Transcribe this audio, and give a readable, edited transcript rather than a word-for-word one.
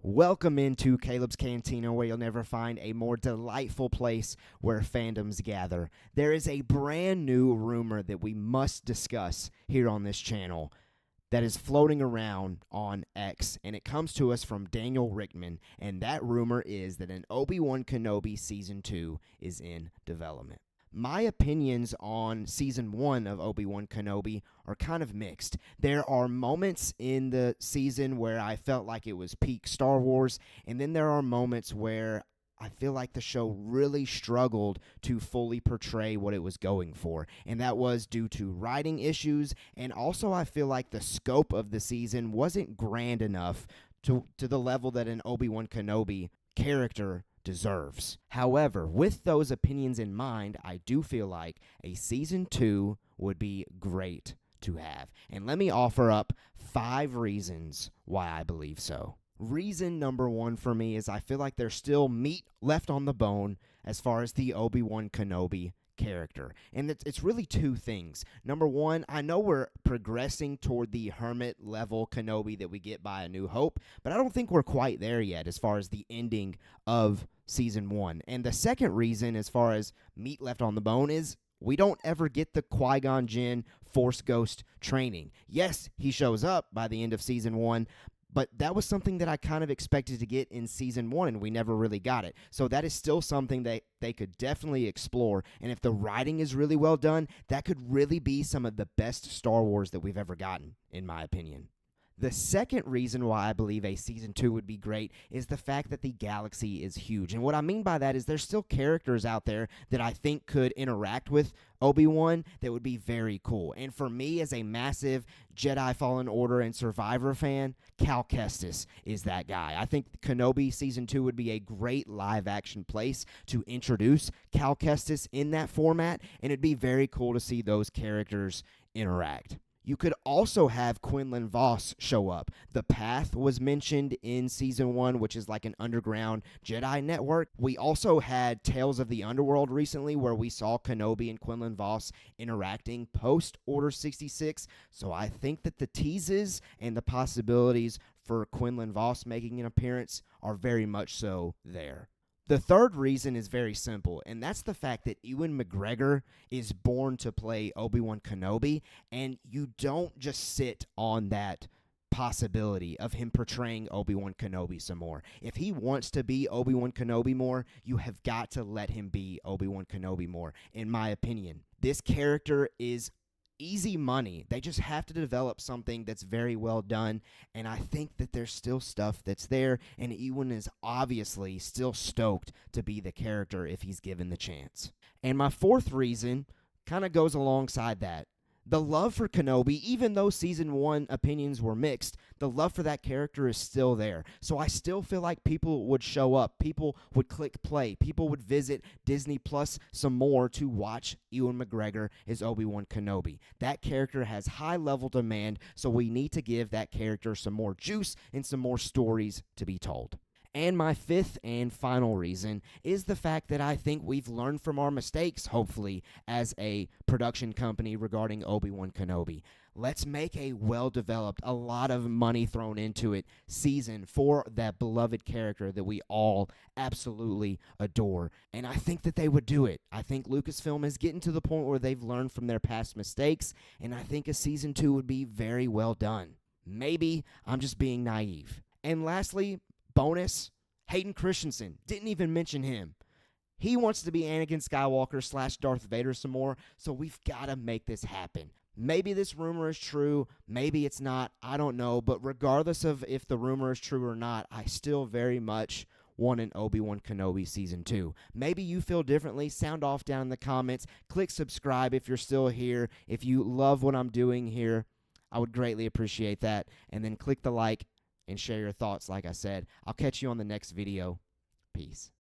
Welcome into Caleb's Cantina, where you'll never find a more delightful place where fandoms gather. There is a brand new rumor that we must discuss here on this channel that is floating around on X, and it comes to us from Daniel Richtman, and that rumor is that an Obi-Wan Kenobi Season 2 is in development. My opinions on Season 1 of Obi-Wan Kenobi are kind of mixed. There are moments in the season where I felt like it was peak Star Wars, and then there are moments where I feel like the show really struggled to fully portray what it was going for, and that was due to writing issues, and also I feel like the scope of the season wasn't grand enough to the level that an Obi-Wan Kenobi character deserves. However, with those opinions in mind, I do feel like a Season 2 would be great to have. And let me offer up 5 reasons why I believe so. Reason number 1 for me is I feel like there's still meat left on the bone as far as the Obi-Wan Kenobi character. And it's really 2 things. Number 1, I know we're progressing toward the hermit level Kenobi that we get by A New Hope, but I don't think we're quite there yet as far as the ending of Season 1. And the second reason, as far as meat left on the bone, is we don't ever get the Qui-Gon Jinn Force Ghost training. Yes, he shows up by the end of Season 1, but that was something that I kind of expected to get in Season 1, and we never really got it. So that is still something that they could definitely explore, and if the writing is really well done, that could really be some of the best Star Wars that we've ever gotten, in my opinion. The second reason why I believe a Season 2 would be great is the fact that the galaxy is huge. And what I mean by that is there's still characters out there that I think could interact with Obi-Wan that would be very cool. And for me, as a massive Jedi Fallen Order and Survivor fan, Cal Kestis is that guy. I think Kenobi Season 2 would be a great live-action place to introduce Cal Kestis in that format, and it'd be very cool to see those characters interact. You could also have Quinlan Vos show up. The Path was mentioned in Season 1, which is like an underground Jedi network. We also had Tales of the Underworld recently, where we saw Kenobi and Quinlan Vos interacting post-Order 66. So I think that the teases and the possibilities for Quinlan Vos making an appearance are very much so there. The third reason is very simple, and that's the fact that Ewan McGregor is born to play Obi-Wan Kenobi, and you don't just sit on that possibility of him portraying Obi-Wan Kenobi some more. If he wants to be Obi-Wan Kenobi more, you have got to let him be Obi-Wan Kenobi more, in my opinion. This character is easy money. They just have to develop something that's very well done, and I think that there's still stuff that's there, and Ewan is obviously still stoked to be the character if he's given the chance. And my fourth reason kind of goes alongside that. The love for Kenobi, even though Season 1 opinions were mixed, the love for that character is still there. So I still feel like people would show up, people would click play, people would visit Disney Plus some more to watch Ewan McGregor as Obi-Wan Kenobi. That character has high-level demand, so we need to give that character some more juice and some more stories to be told. And my fifth and final reason is the fact that I think we've learned from our mistakes, hopefully, as a production company regarding Obi-Wan Kenobi. Let's make a well-developed, a lot of money thrown into it season for that beloved character that we all absolutely adore. And I think that they would do it. I think Lucasfilm is getting to the point where they've learned from their past mistakes, and I think a Season 2 would be very well done. Maybe I'm just being naive. And lastly, bonus, Hayden Christensen. Didn't even mention him. He wants to be Anakin Skywalker / Darth Vader some more, so we've got to make this happen. Maybe this rumor is true, maybe it's not, I don't know, but regardless of if the rumor is true or not, I still very much want an Obi-Wan Kenobi Season 2. Maybe you feel differently. Sound off down in the comments. Click subscribe if you're still here. If you love what I'm doing here, I would greatly appreciate that. And then click the like and share your thoughts like I said. I'll catch you on the next video. Peace.